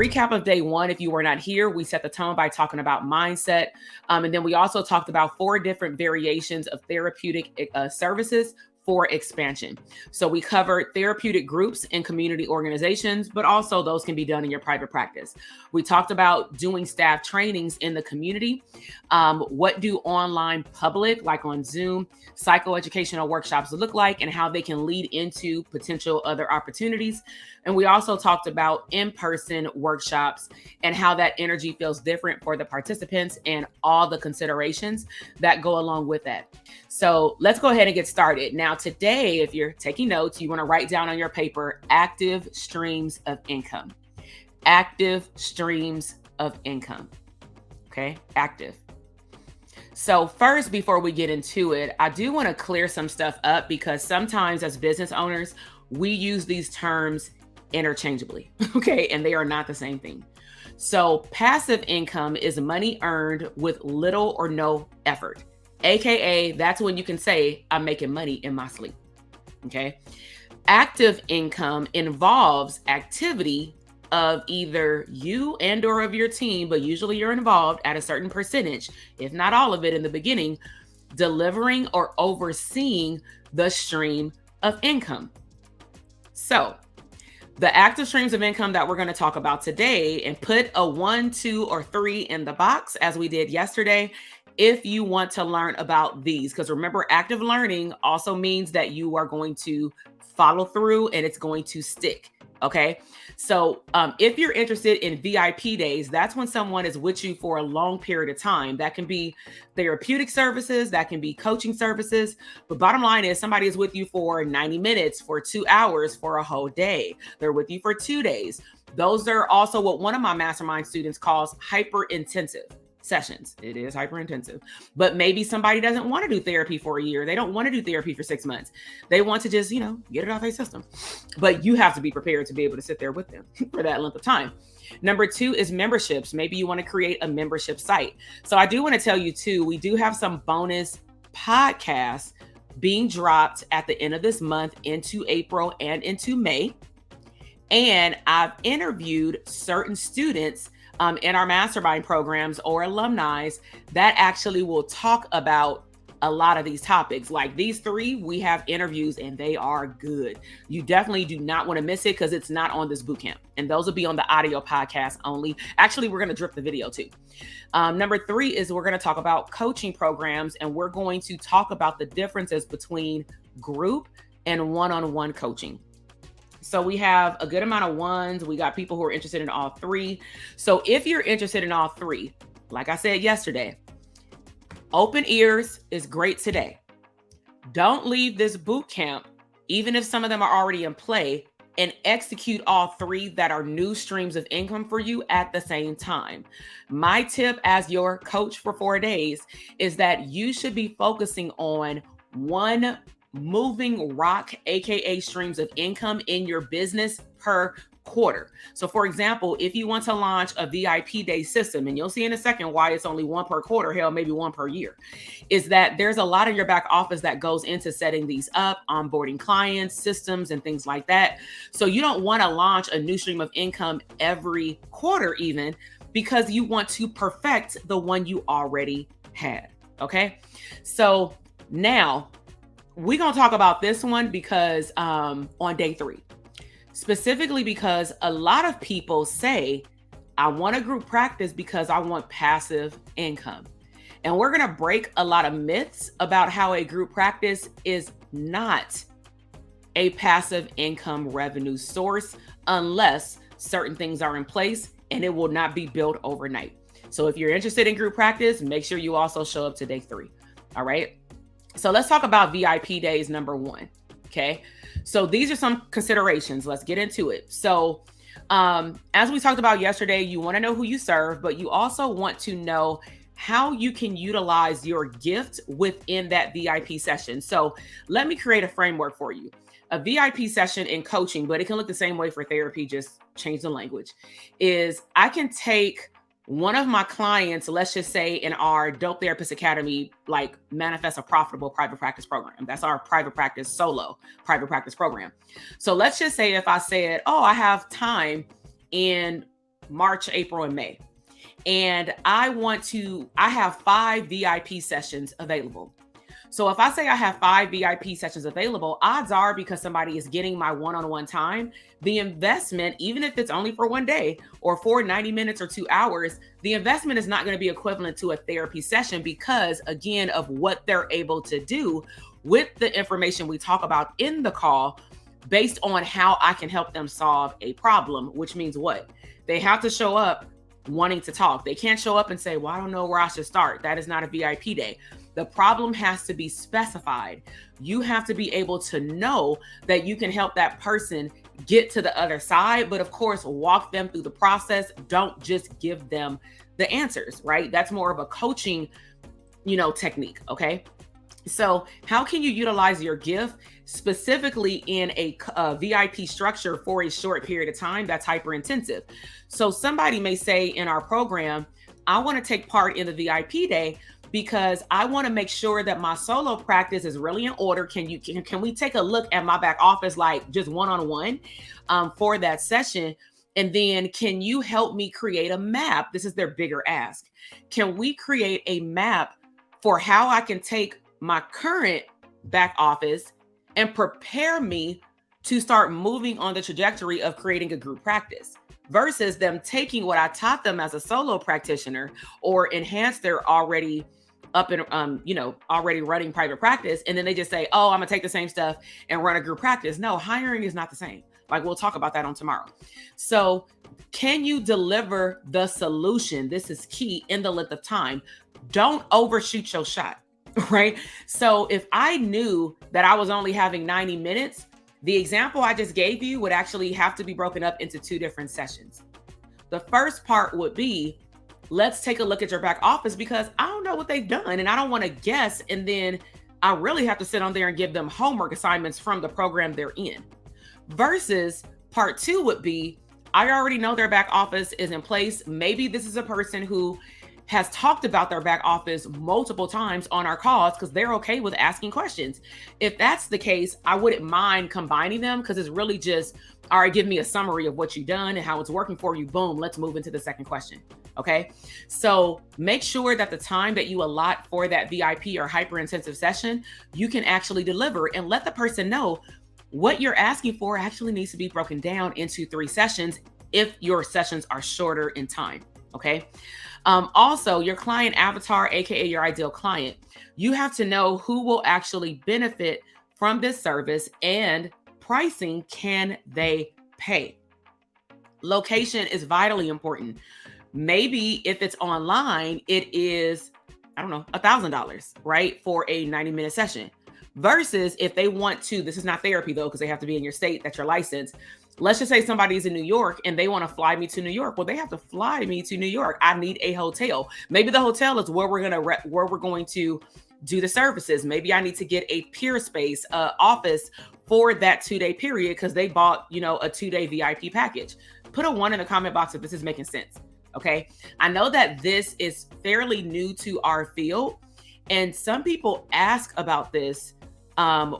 recap of day one, if you were not here, we set the tone by talking about mindset. And then we also talked about 4 different variations of therapeutic services for expansion. So we covered therapeutic groups and community organizations, but also those can be done in your private practice. We talked about doing staff trainings in the community. What do online public, like on Zoom, psychoeducational workshops look like, and how they can lead into potential other opportunities. And we also talked about in-person workshops and how that energy feels different for the participants and all the considerations that go along with that. So let's go ahead and get started. Now, today, if you're taking notes, you want to write down on your paper, active streams of income. Active streams of income. Okay, active. So first, before we get into it, I do want to clear some stuff up because sometimes as business owners, we use these terms interchangeably, okay? And they are not the same thing. So passive income is money earned with little or no effort. AKA, that's when you can say, I'm making money in my sleep, okay? Active income involves activity of either you and or of your team, but usually you're involved at a certain percentage, if not all of it in the beginning, delivering or overseeing the stream of income. So the active streams of income that we're going to talk about today, and put a 1, 2, or 3 in the box as we did yesterday, if you want to learn about these, because remember, active learning also means that you are going to follow through and it's going to stick. Okay. So if you're interested in VIP days, that's when someone is with you for a long period of time. That can be therapeutic services, that can be coaching services. But bottom line is somebody is with you for 90 minutes, for 2 hours, for a whole day. They're with you for 2 days. Those are also what one of my mastermind students calls hyper intensive sessions. It is hyper intensive, but maybe somebody doesn't want to do therapy for a year. They don't want to do therapy for 6 months. They want to just, get it off their system, but you have to be prepared to be able to sit there with them for that length of time. Number 2 is memberships. Maybe you want to create a membership site. So I do want to tell you too, we do have some bonus podcasts being dropped at the end of this month into April and into May. And I've interviewed certain students in our mastermind programs or alumni that actually will talk about a lot of these topics. Like these 3, we have interviews and they are good. You definitely do not want to miss it because it's not on this bootcamp. And those will be on the audio podcast only. Actually, we're going to drip the video too. Number 3 is we're going to talk about coaching programs, and we're going to talk about the differences between group and one-on-one coaching. So we have a good amount of ones. We got people who are interested in all 3. So if you're interested in all 3, like I said yesterday, open ears is great today. Don't leave this boot camp, even if some of them are already in play, and execute all 3 that are new streams of income for you at the same time. My tip as your coach for 4 days is that you should be focusing on one moving rock, AKA streams of income in your business per quarter. So for example, if you want to launch a VIP day system, and you'll see in a second why it's only 1 per quarter, hell, maybe 1 per year, is that there's a lot in your back office that goes into setting these up, onboarding clients, systems, and things like that. So you don't want to launch a new stream of income every quarter even, because you want to perfect the one you already had. Okay. So now we're going to talk about this one because on day 3, specifically because a lot of people say, I want a group practice because I want passive income. And we're going to break a lot of myths about how a group practice is not a passive income revenue source unless certain things are in place, and it will not be built overnight. So if you're interested in group practice, make sure you also show up to day 3. All right. So let's talk about VIP days number 1. Okay. So these are some considerations. Let's get into it. So as we talked about yesterday, you want to know who you serve, but you also want to know how you can utilize your gift within that VIP session. So let me create a framework for you. A VIP session in coaching, but it can look the same way for therapy, just change the language, is I can take one of my clients, let's just say in our Dope Therapist Academy, like manifest a profitable private practice program. That's our private practice solo private practice program. So let's just say if I said, oh, I have time in March, April, and May. And I have 5 VIP sessions available. So if I say I have 5 VIP sessions available, odds are, because somebody is getting my one-on-one time, the investment, even if it's only for one day or for 90 minutes or 2 hours, the investment is not going to be equivalent to a therapy session because, again, of what they're able to do with the information we talk about in the call based on how I can help them solve a problem, which means what? They have to show up wanting to talk. They can't show up and say, well, I don't know where I should start. That is not a VIP day. The problem has to be specified. You have to be able to know that you can help that person get to the other side, but of course, walk them through the process. Don't just give them the answers, right? That's more of a coaching, technique. Okay. So how can you utilize your gift specifically in a VIP structure for a short period of time that's hyper intensive? So somebody may say in our program, I want to take part in the VIP day because I want to make sure that my solo practice is really in order. Can we take a look at my back office, like just one-on-one for that session? And then can you help me create a map? This is their bigger ask. Can we create a map for how I can take my current back office and prepare me to start moving on the trajectory of creating a group practice versus them taking what I taught them as a solo practitioner or enhance their already up and, already running private practice. And then they just say, oh, I'm gonna take the same stuff and run a group practice. No, hiring is not the same. Like we'll talk about that on tomorrow. So can you deliver the solution? This is key in the length of time. Don't overshoot your shot, right? So if I knew that I was only having 90 minutes, the example I just gave you would actually have to be broken up into 2 different sessions. The first part would be, let's take a look at your back office because I don't know what they've done and I don't want to guess. And then I really have to sit on there and give them homework assignments from the program they're in. Versus part 2 would be, I already know their back office is in place. Maybe this is a person who has talked about their back office multiple times on our calls because they're okay with asking questions. If that's the case, I wouldn't mind combining them because it's really just, all right, give me a summary of what you've done and how it's working for you. Boom, let's move into the second question. Okay. So make sure that the time that you allot for that VIP or hyper intensive session, you can actually deliver and let the person know what you're asking for actually needs to be broken down into 3 sessions if your sessions are shorter in time. Okay. Also, your client avatar, aka your ideal client, you have to know who will actually benefit from this service and pricing. Can they pay? Location is vitally important. Maybe if it's online, it is, $1,000, right? For a 90-minute session. Versus if they want to, this is not therapy though, because they have to be in your state that you're licensed. Let's just say somebody's in New York and they want to fly me to New York. Well, they have to fly me to New York. I need a hotel. Maybe the hotel is where we're going to do the services. Maybe I need to get a peer space office for that 2-day period because they bought, a 2-day VIP package. Put a 1 in the comment box if this is making sense. Okay. I know that this is fairly new to our field and some people ask about this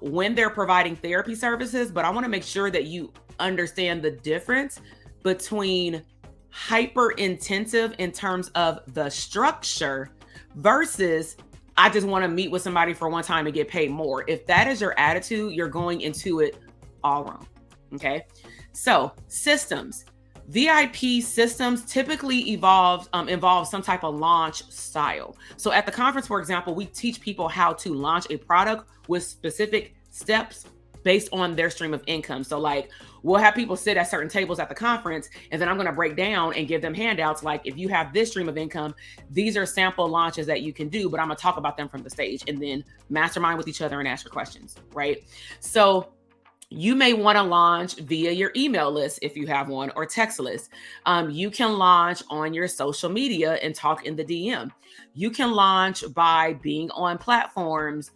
when they're providing therapy services, but I want to make sure that you understand the difference between hyper intensive in terms of the structure versus I just want to meet with somebody for one time and get paid more. If that is your attitude, you're going into it all wrong. Okay. So systems, VIP systems typically involve some type of launch style. So at the conference, for example, we teach people how to launch a product with specific steps based on their stream of income. So like we'll have people sit at certain tables at the conference, and then I'm going to break down and give them handouts. Like if you have this stream of income, these are sample launches that you can do, but I'm going to talk about them from the stage and then mastermind with each other and ask your questions, right? So you may want to launch via your email list if you have one or text list. You can launch on your social media and talk in the DM. You can launch by being on platforms,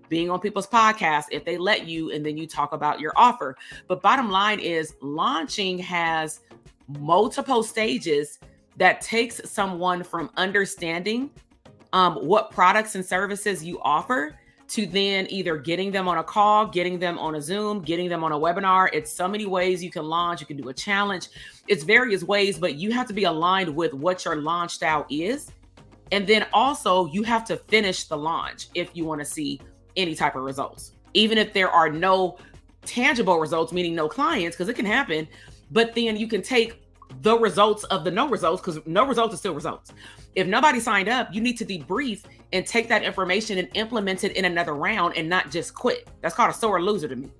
being on people's podcasts if they let you, and then you talk about your offer. But bottom line is launching has multiple stages that takes someone from understanding what products and services you offer to then either getting them on a call, getting them on a Zoom, getting them on a webinar. It's so many ways you can launch. You can do a challenge. It's various ways, but you have to be aligned with what your launch style is. And then also you have to finish the launch if you want to see any type of results, even if there are no tangible results, meaning no clients, because it can happen. But then you can take the results of the no results, because no results is still results. If nobody signed up, you need to debrief and take that information and implement it in another round and not just quit. That's called a sore loser to me.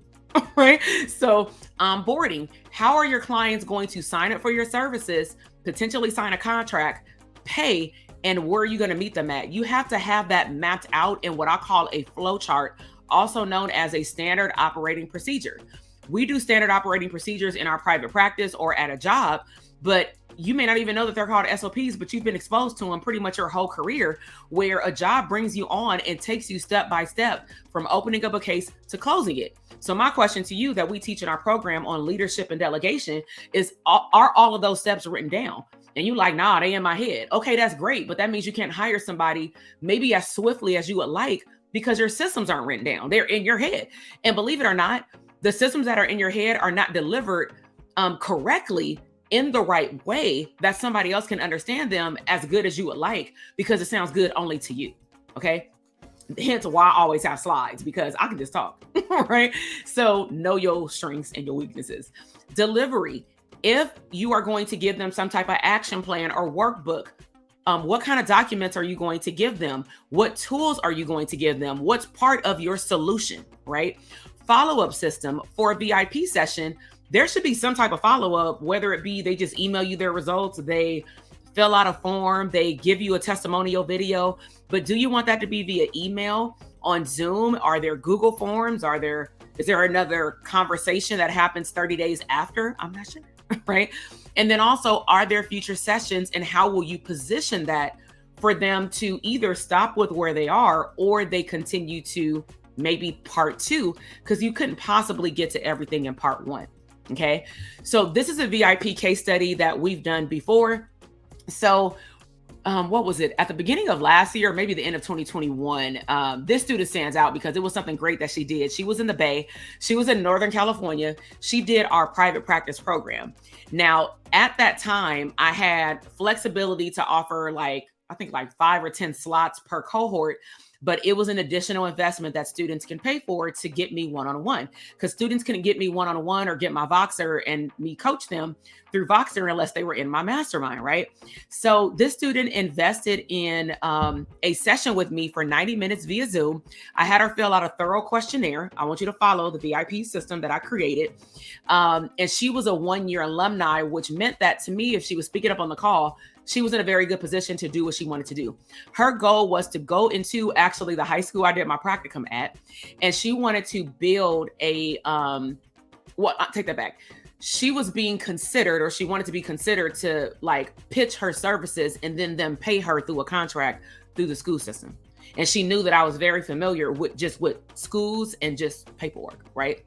Right? So onboarding, how are your clients going to sign up for your services, potentially sign a contract, pay, and where are you going to meet them at? You have to have that mapped out in what I call a flow chart, also known as a standard operating procedure. We do standard operating procedures in our private practice or at a job, but you may not even know that they're called SOPs, but you've been exposed to them pretty much your whole career, where a job brings you on and takes you step by step from opening up a case to closing it. So my question to you that we teach in our program on leadership and delegation is, are all of those steps written down? And you like, nah, they in my head. Okay, that's great. But that means you can't hire somebody maybe as swiftly as you would like because your systems aren't written down. They're in your head. And believe it or not, the systems that are in your head are not delivered correctly in the right way that somebody else can understand them as good as you would like, because it sounds good only to you. Okay. Hence why I always have slides, because I can just talk, right? So know your strengths and your weaknesses. Delivery. If you are going to give them some type of action plan or workbook, what kind of documents are you going to give them? What tools are you going to give them? What's part of your solution, right? Follow-up system for a VIP session. There should be some type of follow-up, whether it be they just email you their results, they fill out a form, they give you a testimonial video. But do you want that to be via email, on Zoom? Are there Google Forms? Is there another conversation that happens 30 days after? I'm not sure, right? And then also, are there future sessions, and how will you position that for them to either stop with where they are or they continue to maybe part 2, because you couldn't possibly get to everything in part 1. Okay. So this is a VIP case study that we've done before. So what was it? At the beginning of last year, maybe the end of 2021, this student stands out because it was something great that she did. She was in the Bay. She was in Northern California. She did our private practice program. Now, at that time, I had flexibility to offer I think 5 or 10 slots per cohort, but it was an additional investment that students can pay for to get me one-on-one, because students couldn't get me one-on-one or get my Voxer and me coach them through Voxer unless they were in my mastermind, right? So this student invested in a session with me for 90 minutes via Zoom. I had her fill out a thorough questionnaire. I want you to follow the VIP system that I created. And she was a 1-year alumni, which meant that to me, if she was speaking up on the call, she was in a very good position to do what she wanted to do. Her goal was to go into actually the high school I did my practicum at, and she wanted to build I'll take that back. She was being considered, or she wanted to be considered to pitch her services and then them pay her through a contract through the school system. And she knew that I was very familiar with schools and just paperwork, right?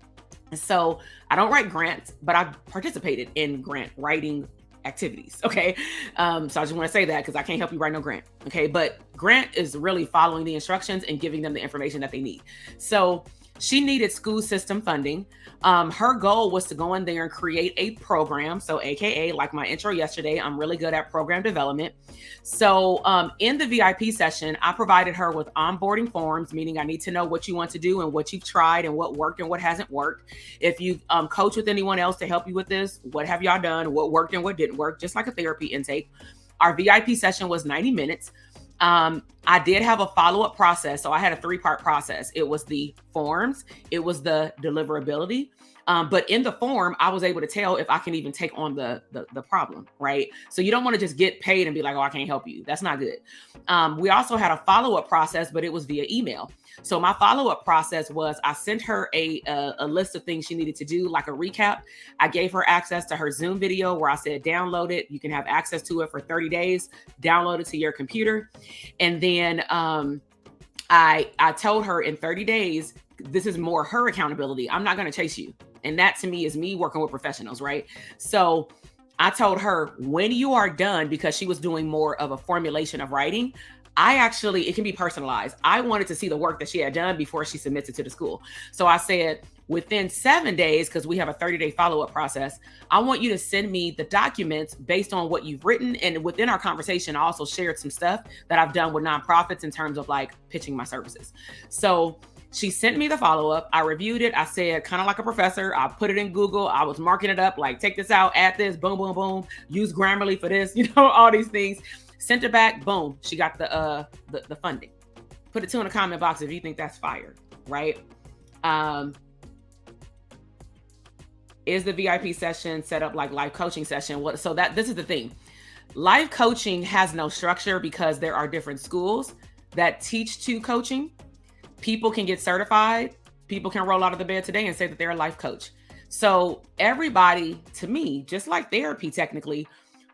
And so I don't write grants, but I participated in grant writing activities. Okay. So I just want to say that because I can't help you write no grant. Okay. But grant is really following the instructions and giving them the information that they need. So she needed school system funding. Her goal was to go in there and create a program. So AKA, like my intro yesterday, I'm really good at program development. So in the VIP session, I provided her with onboarding forms, meaning I need to know what you want to do and what you've tried and what worked and what hasn't worked. If you coach with anyone else to help you with this, what have y'all done? What worked and what didn't work? Just like a therapy intake. Our VIP session was 90 minutes. I did have a follow-up process. So I had a 3-part process. It was the forms, it was the deliverability. But in the form, I was able to tell if I can even take on the problem, right? So you don't want to just get paid and be like, oh, I can't help you. That's not good. We also had a follow-up process, but it was via email. So my follow-up process was I sent her a list of things she needed to do, like a recap. I gave her access to her Zoom video where I said, download it. You can have access to it for 30 days, download it to your computer. And then I told her in 30 days, this is more her accountability. I'm not going to chase you. And that to me is me working with professionals, right? So I told her when you are done, because she was doing more of a formulation of writing, it can be personalized. I wanted to see the work that she had done before she submits it to the school. So I said, within 7 days, because we have a 30-day follow-up process, I want you to send me the documents based on what you've written. And within our conversation, I also shared some stuff that I've done with nonprofits in terms of like pitching my services. So she sent me the follow-up. I reviewed it. I said, kind of like a professor, I put it in Google. I was marking it up, like, take this out, add this, boom, boom, boom, use Grammarly for this, all these things. Sent it back, boom, she got the funding. Put it too in the comment box if you think that's fire, right? Is the VIP session set up like life coaching session? So this is the thing. Life coaching has no structure because there are different schools that teach to coaching. People can get certified. People can roll out of the bed today and say that they're a life coach. So everybody, to me, just like therapy, technically,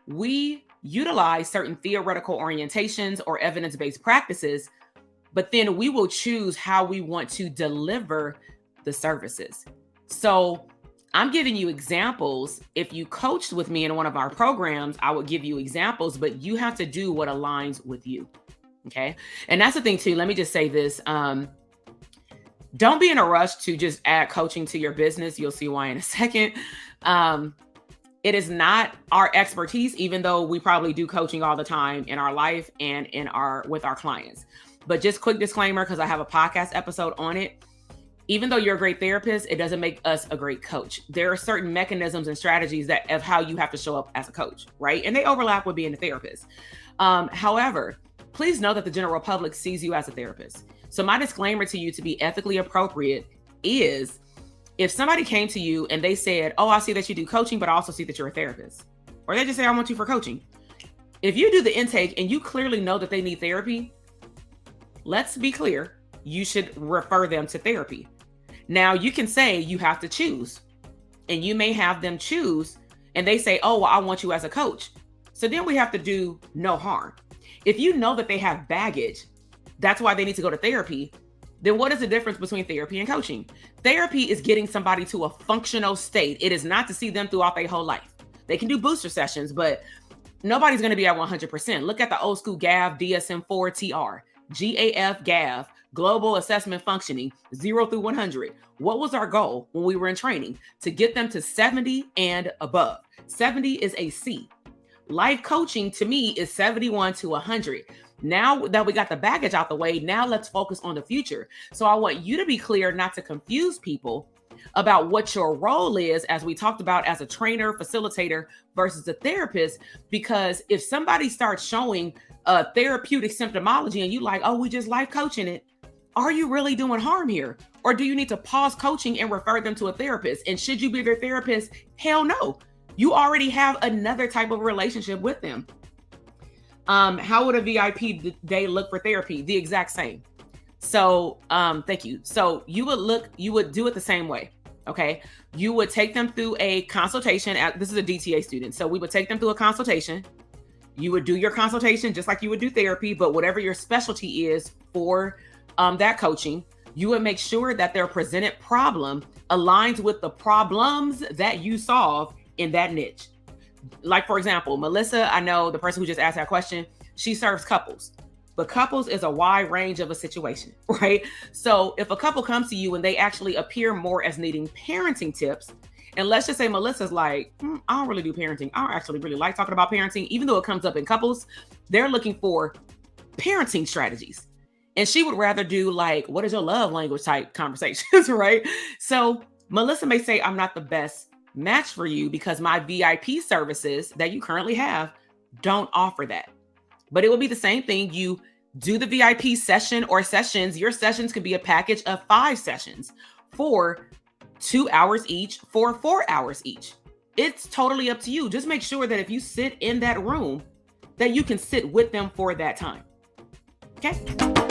we utilize certain theoretical orientations or evidence-based practices, but then we will choose how we want to deliver the services. So I'm giving you examples. If you coached with me in one of our programs, I would give you examples, but you have to do what aligns with you. Okay. And that's the thing too. Let me just say this. Don't be in a rush to just add coaching to your business. You'll see why in a second. It is not our expertise, even though we probably do coaching all the time in our life and with our clients. But just quick disclaimer, because I have a podcast episode on it. Even though you're a great therapist, it doesn't make us a great coach. There are certain mechanisms and strategies of how you have to show up as a coach, right? And they overlap with being a therapist. However, please know that the general public sees you as a therapist. So my disclaimer to you, to be ethically appropriate, is if somebody came to you and they said, oh, I see that you do coaching, but I also see that you're a therapist. Or they just say, I want you for coaching. If you do the intake and you clearly know that they need therapy, let's be clear, you should refer them to therapy. Now you can say you have to choose, and you may have them choose and they say, oh, well, I want you as a coach. So then we have to do no harm. If you know that they have baggage, that's why they need to go to therapy. Then what is the difference between therapy and coaching? Therapy is getting somebody to a functional state. It is not to see them throughout their whole life. They can do booster sessions, but nobody's going to be at 100%. Look at the old school GAF, DSM-4, TR, GAF, GAF, Global Assessment Functioning, 0 through 100. What was our goal when we were in training? To get them to 70 and above. 70 is a C. Life coaching to me is 71 to 100. Now that we got the baggage out the way, now let's focus on the future. So I want you to be clear, not to confuse people about what your role is, as we talked about, as a trainer, facilitator versus a therapist. Because if somebody starts showing a therapeutic symptomology and you like, oh, we just life coaching it, are you really doing harm here? Or do you need to pause coaching and refer them to a therapist? And should you be their therapist? Hell no. You already have another type of relationship with them. How would a VIP day look for therapy? The exact same. So, thank you. So you would do it the same way. Okay. You would take them through a consultation. This is a DTA student. So we would take them through a consultation. You would do your consultation just like you would do therapy, but whatever your specialty is for that coaching, you would make sure that their presented problem aligns with the problems that you solve in that niche. Like, for example, Melissa, I know the person who just asked that question, she serves couples, but couples is a wide range of a situation, right? So if a couple comes to you and they actually appear more as needing parenting tips, and let's just say Melissa's like, I don't really do parenting. I don't actually really like talking about parenting, even though it comes up in couples, they're looking for parenting strategies. And she would rather do like, what is your love language type conversations, right? So Melissa may say, I'm not the best match for you because my VIP services that you currently have don't offer that. But it will be the same thing. You do the VIP session or sessions. Your sessions could be a package of 5 sessions for 2 hours each, for 4 hours each. It's totally up to you. Just make sure that if you sit in that room, that you can sit with them for that time. Okay.